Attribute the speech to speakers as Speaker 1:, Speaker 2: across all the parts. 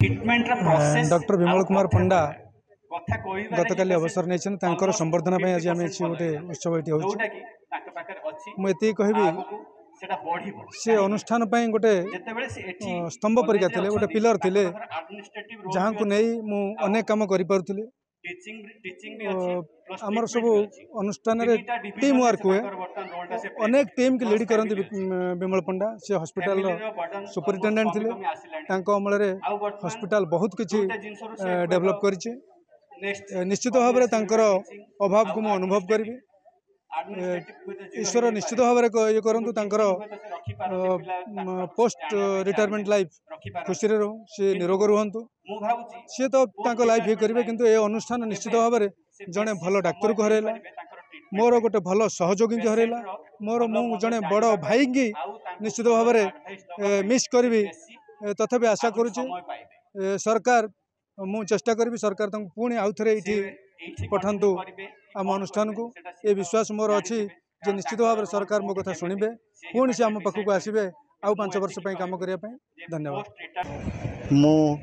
Speaker 1: Doctor Vimal Kumar पंडा गतकाली अवसर नहीं संबर्धना आज आम गोटे उत्सव ये मुझे कहबी से अनुष्ठान गोटे स्तंभ परिका थे गोटे पिलर थे जहाँ को नहीं मु अनेक काम करी आमर सब अनुष्ठान टीम वर्क हुए अनेक टीम की लीड करते विमल पंडा से हॉस्पिटल सुपरिटेडेंट थे अमल हॉस्पिटल बहुत किसी डेवलप कर निश्चित भाव में अभाव को मुझे अनुभव करी ईश्वर निश्चित भाव में ये करूँ पोस्ट रिटायरमेंट लाइफ खुशी रो सी निरोग रुहतु सी तो लाइफ ये करेंगे किंतु ये अनुष्ठान निश्चित भाव में जड़े भल डाक्तर को हरैला मोर गोटे भल सहयोगी की हरैला मोर मु जड़े बड़ भाई की निश्चित भाव में मिस करी तथापि आशा करुच्ची सरकार मु चेष्टा करी सरकार पुणी आउ थे ये पठातु आम अनुष्ठान को ये विश्वास मोर अच्छी जे निश्चित भाव में सरकार मो कथा शुणे पुणी से आम पाखक आसबे आउ 5 वर्ष काम करने धन्यवाद।
Speaker 2: मु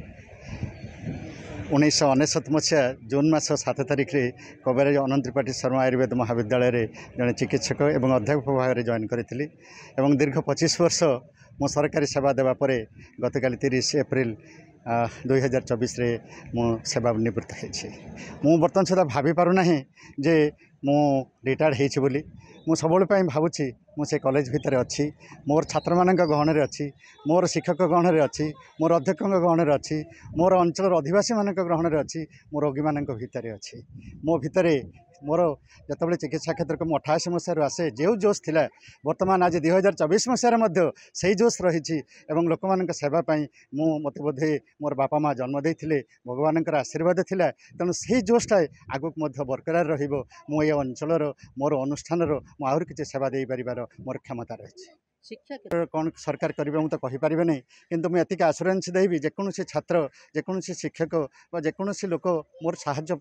Speaker 2: 1999 मसीहा जून मास 7 तारिख में कवरेज अनंत त्रिपाठी शर्मा आयुर्वेद महाविद्यालय जड़े चिकित्सक और अध्यापक भाव में जॉइन करी दीर्घ 25 वर्ष मो सरकारी सेवा देवापर गतकाली 30 एप्रिल 2024 रे मो सेवा निवृत्त हो बर्तमान सुधा भाभी पारुना जे मु रिटायर्ड होइछि बोली मु सबले भावुची मुझे कॉलेज भितर अच्छी मोर छात्र मान गहन अच्छी मोर शिक्षक गहन अच्छी मोर अध्यक्ष गहन अच्छी मोर अंचल अधिवासी मान ग्रहण अच्छी मोर रोगी मान भितर अच्छी मो भितर मोर जिते चिकित्सा क्षेत्र को 88 मसीह आसे जो जोश थिला वर्तमान आज 2024 मसीह से जोश रही लोक मान सेवाई मत बोधे मोर बापा माँ जन्म देते भगवान आशीर्वाद थिला तेणु से जोशटा आगक बरकरार रही अंचल मोर अनुष्ठान आहरी किसी सेवा दे पार मोर क्षमता रही शिक्षा कौन सरकार करेंगे मुझे तो कहीपर नहीं किंतु मुझे एतिक आश्योरेंस देवी जेकोसी छात्र जेकोसी शिक्षक जेकोसी लोक मोर साहाय्य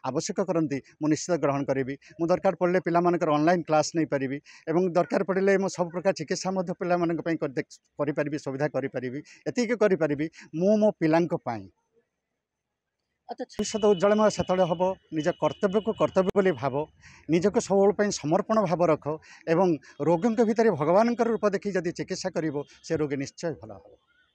Speaker 2: आवश्यक करती मुझे निश्चित ग्रहण करी मु दरकार पड़े पिलामानकर ऑनलाइन क्लास नहीं पारि एवं दरकार पड़े मु सब प्रकार चिकित्सा करी सुविधा करी एतिक करी मु मो पिलांको पाई भविष्य उज्जवलमय से हम निज कर्तव्य को कर्तव्य बोली भाव निजक सब समर्पण भाव रख एवं रोगी भितर भगवान रूप देखी जदि चिकित्सा कर से रोगी निश्चय भल हम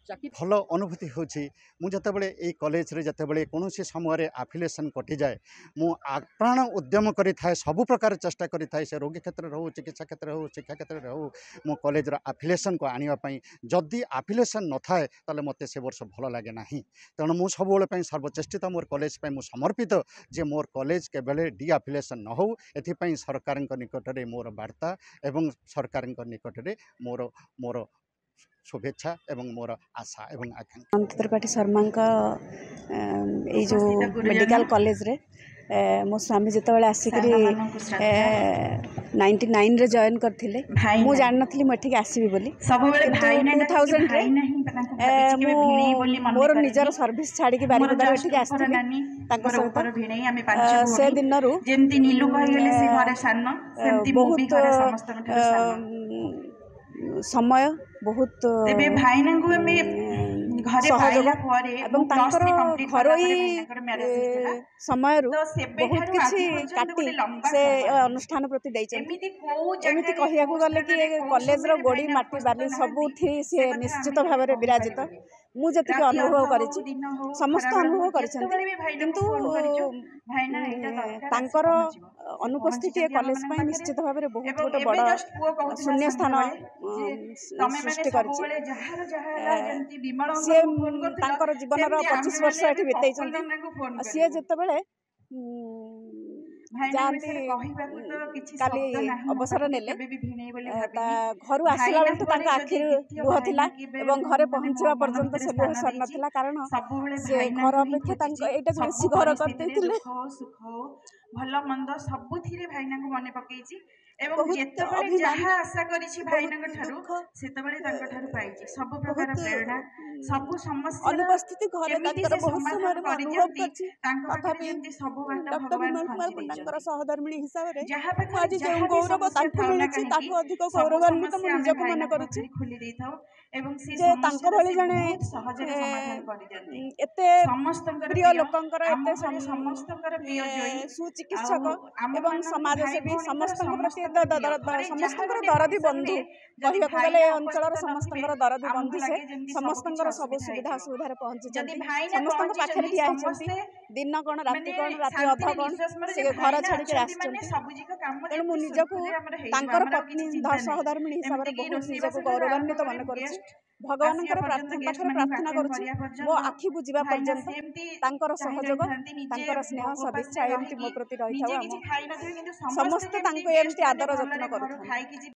Speaker 2: भल अनुभूति होते ये कॉलेज रे जिते कौन समय आफिलेसन कटि जाए मु आप्राण उद्यम करें सबु प्रकार चेष्टा करें से रोगी क्षेत्र हो चिकित्सा क्षेत्र हो शिक्षा क्षेत्र हो मो कॉलेज आफिलेसन को आने जदि आफिलेसन न थाए ताले मते से वर्ष भल लगे ना तेणु मु सब सर्वचेष्टित मोर कॉलेज पे मु समर्पित जे मोर कॉलेज केवल डी आफिलेसन न हो एथिपाई सरकार निकट में मोर वार्ता एवं सरकार निकट में मोर मोर शुभेच्छा एवं मोर आशा एवं आकांक्षा
Speaker 3: अनंत त्रिपाठी शर्मा जो मेडिकल कॉलेज रे मो स्वामी जिते आसिक 99 रे जॉइन करथिले मु जान नथली मठिक आसीबी बोली 2000 रे मोर निजर सर्विस छाड़ी के बारिपदा मठिक आस्थिले ताको सहित से दिन रु जेंती नीलू कहि गेले से घरे सान्न सेंती मूवी घरे समस्त समय बहुत समय बहुत किसी काटी से अनुष्ठान प्रति एमती कहया गले कि कॉलेज रो गोड़ी माटी बाली सबुठी से निश्चित भाव में विराजित मुझे अनुभव कर समस्त अनुभव किंतु अनुपस्थिति कॉलेज निश्चित भाव में बहुत गोटे बड़ शून्य स्थान सृष्टि कर जीवन 25 वर्ष ये बीते सी जिते जाती अवसर ने घर आसला बेलू आखि लुह था घरे पहुँचा पर्यंत से लुह सर ना कारण से घर अपेक्षा यहाँ बेसी घर करते
Speaker 4: भल मंद सबुथिरे भाईना को मन पकईची एवं जेतबेले जहा आशा करिछि भाईना ठारू सेतबेले तांको ठारू पाइछि सब प्रकार प्रेरणा ସବୁ ସମସ୍ୟାର
Speaker 3: ଅନୁପସ୍ଥିତି ଘରେ
Speaker 4: କେମିତି
Speaker 3: ତାଙ୍କର
Speaker 4: ସେ
Speaker 3: ବହୁତ ସମୟରେ
Speaker 4: ସମାଧାନ
Speaker 3: ମୁଁ ଅନୁଭବ
Speaker 4: କରିଦିଅନ୍ତି,
Speaker 3: କରିଛି।
Speaker 4: ତାଙ୍କ ପାଖରେ
Speaker 3: ତଥାପି
Speaker 4: ଯେମିତି ସବୁ ବାଟ
Speaker 3: ଡକ୍ଟର
Speaker 4: ଭଗବାନ
Speaker 3: ବିମଲ କୁମାର
Speaker 4: ଖଞ୍ଜି
Speaker 3: ପଣ୍ଡାଙ୍କର
Speaker 4: ଦେଇଛନ୍ତି।
Speaker 3: ସହଧର୍ମିଣୀ ହିସାବରେ
Speaker 4: ଯାହା
Speaker 3: ମୁଁ
Speaker 4: ପାଖରେ
Speaker 3: ଆଜି
Speaker 4: ଯାହା
Speaker 3: ଯେଉଁ
Speaker 4: ବି
Speaker 3: ଗୌରବ
Speaker 4: ସମସ୍ୟା
Speaker 3: ତାଙ୍କୁ
Speaker 4: ଥାଉ ନା
Speaker 3: ମିଳିଛି
Speaker 4: କାହିଁକି
Speaker 3: ତାଠୁ ଅଧିକ
Speaker 4: ସବୁ
Speaker 3: ଗୌରବାନ୍ୱିତ ମୁଁ
Speaker 4: ସମସ୍ୟା ଆମେ
Speaker 3: ନିଜକୁ ମନେ
Speaker 4: ଭାଇନାଙ୍କ
Speaker 3: କରୁଛି।
Speaker 4: ପାଖରେ ଖୋଲି ଦେଇଥାଉ ଏବଂ ସେ
Speaker 3: ଯେ ତାଙ୍କ
Speaker 4: ସମସ୍ୟାର
Speaker 3: ଭଳି
Speaker 4: ସେ
Speaker 3: ଜଣେ
Speaker 4: ବହୁତ ସହଜରେ ସମାଧାନ କରିଦିଅନ୍ତି।
Speaker 3: ଏତେ
Speaker 4: ସମସ୍ତଙ୍କର
Speaker 3: ପ୍ରିୟ
Speaker 4: ପ୍ରିୟ,
Speaker 3: ଲୋକଙ୍କର
Speaker 4: ଆମ
Speaker 3: ଏତେ
Speaker 4: ଘରେ ସମସ୍ତଙ୍କର ପ୍ରିୟ ଜୟୀ। ଆଉ
Speaker 3: ସୁଚିକିତ୍ସକ
Speaker 4: ଆମ
Speaker 3: ଏବଂ
Speaker 4: ମାନଙ୍କ ଭାଇ
Speaker 3: ସମାଜସେବୀ
Speaker 4: ଭଉଣୀଙ୍କର
Speaker 3: ସମସ୍ତଙ୍କ ପ୍ରତି
Speaker 4: ସମସ୍ତଙ୍କର ପ୍ରିୟ। ଘରେ ଯାହା
Speaker 3: ସମସ୍ତଙ୍କର
Speaker 4: ଗୋଟେ
Speaker 3: ଦରଦୀ
Speaker 4: ଫଙ୍କସନ
Speaker 3: ବନ୍ଧୁ
Speaker 4: ହୁଏ, ଯଦି
Speaker 3: କହିବାକୁ ଗଲେ ଏ
Speaker 4: ଭାଇନା
Speaker 3: ଅଞ୍ଚଳର
Speaker 4: ଉପସ୍ଥିତ ନଥିବେ
Speaker 3: ସମସ୍ତଙ୍କର ଦରଦୀ
Speaker 4: ଆମକୁ
Speaker 3: ବନ୍ଧୁ। ସେ
Speaker 4: ଲାଗେ ଯେମିତି ସବୁ କିଛି
Speaker 3: ସମସ୍ତଙ୍କର ସବୁ
Speaker 4: ଅସୁବିଧା
Speaker 3: ସୁବିଧା
Speaker 4: ହେଇଯିବ।
Speaker 3: ଅସୁବିଧାରେ
Speaker 4: ଯଦି
Speaker 3: ପହଞ୍ଚିଛନ୍ତି,
Speaker 4: ଭାଇନା
Speaker 3: ସମସ୍ତଙ୍କ ପାଖରେ
Speaker 4: ପହଞ୍ଚିଛନ୍ତି
Speaker 3: ଠିଆ ହେଇଛନ୍ତି।
Speaker 4: ସମସ୍ତେ
Speaker 3: ଦିନ କଣ ରାତି
Speaker 4: ମାନେ
Speaker 3: କଣ ରାତି ଅଧ
Speaker 4: ଶାନ୍ତିରେ
Speaker 3: କଣ
Speaker 4: ନିଶ୍ୱାସ ମାରେ
Speaker 3: ସେ
Speaker 4: ଯେ
Speaker 3: ଘର
Speaker 4: ଭାଇନା
Speaker 3: ଛାଡିକି
Speaker 4: ଅଛନ୍ତି ମାନେ
Speaker 3: ଆସିଛନ୍ତି।
Speaker 4: ସବୁ ଯାକ କାମ
Speaker 3: ତେଣୁ ମୁଁ
Speaker 4: ଯେମିତି
Speaker 3: ନିଜକୁ
Speaker 4: ସୁରୁଖୁରୁରେ ଆମର ହେଇଯିବ,
Speaker 3: ତାଙ୍କର
Speaker 4: ଆମର ଆଉ
Speaker 3: ପତ୍ନୀ
Speaker 4: କିଛି ଚିନ୍ତା ନାହିଁ।
Speaker 3: ସହଧର୍ମିଣୀ ହିସାବରେ
Speaker 4: ଏମିତିକି
Speaker 3: ବହୁତ
Speaker 4: ରୋଷେଇବାସ
Speaker 3: ନିଜକୁ
Speaker 4: ଠାରୁ ଆରମ୍ଭ
Speaker 3: ଗୌରବାନ୍ୱିତ
Speaker 4: କରି
Speaker 3: ମନେ କରୁଛି।
Speaker 4: ଗେଷ୍ଟ
Speaker 3: ଭଗବାନଙ୍କର
Speaker 4: ଆସିବା ପର୍ଯ୍ୟନ୍ତ, ଗେଷ୍ଟ
Speaker 3: ପାଖରେ
Speaker 4: ମାନଙ୍କୁ
Speaker 3: ପ୍ରାର୍ଥନା
Speaker 4: ଆଟେଣ୍ଡ
Speaker 3: କରୁଛି
Speaker 4: କରିବା
Speaker 3: ମୋ
Speaker 4: ପର୍ଯ୍ୟନ୍ତ
Speaker 3: ଆଖି ବୁଝିବା
Speaker 4: ଭାଇନା
Speaker 3: ପର୍ଯ୍ୟନ୍ତ
Speaker 4: ସେମିତି
Speaker 3: ତାଙ୍କର
Speaker 4: ଚାହିଁ
Speaker 3: ସହଯୋଗ
Speaker 4: ରହିଥାନ୍ତି। ନିଜେ
Speaker 3: ତାଙ୍କର ସ୍ନେହ ସଦିଚ୍ଛା
Speaker 4: ଉପାସରେ
Speaker 3: ଏମିତି ମୋ
Speaker 4: ରହିକି
Speaker 3: ପ୍ରତି ରହିଥାଉ।
Speaker 4: ନିଜେ
Speaker 3: ଆମ
Speaker 4: କିଛି ଖାଇ ନଥିବେ କିନ୍ତୁ
Speaker 3: ସମସ୍ତେ
Speaker 4: କେମିତି
Speaker 3: ତାଙ୍କୁ
Speaker 4: ଗେଷ୍ଟ
Speaker 3: ଏମିତି
Speaker 4: ମାନେ
Speaker 3: ଆଦର ଯତ୍ନ
Speaker 4: ଭଲରେ ଘରୁ
Speaker 3: କରୁଥାନ୍ତି।
Speaker 4: ଖାଇକି ଯିବେ।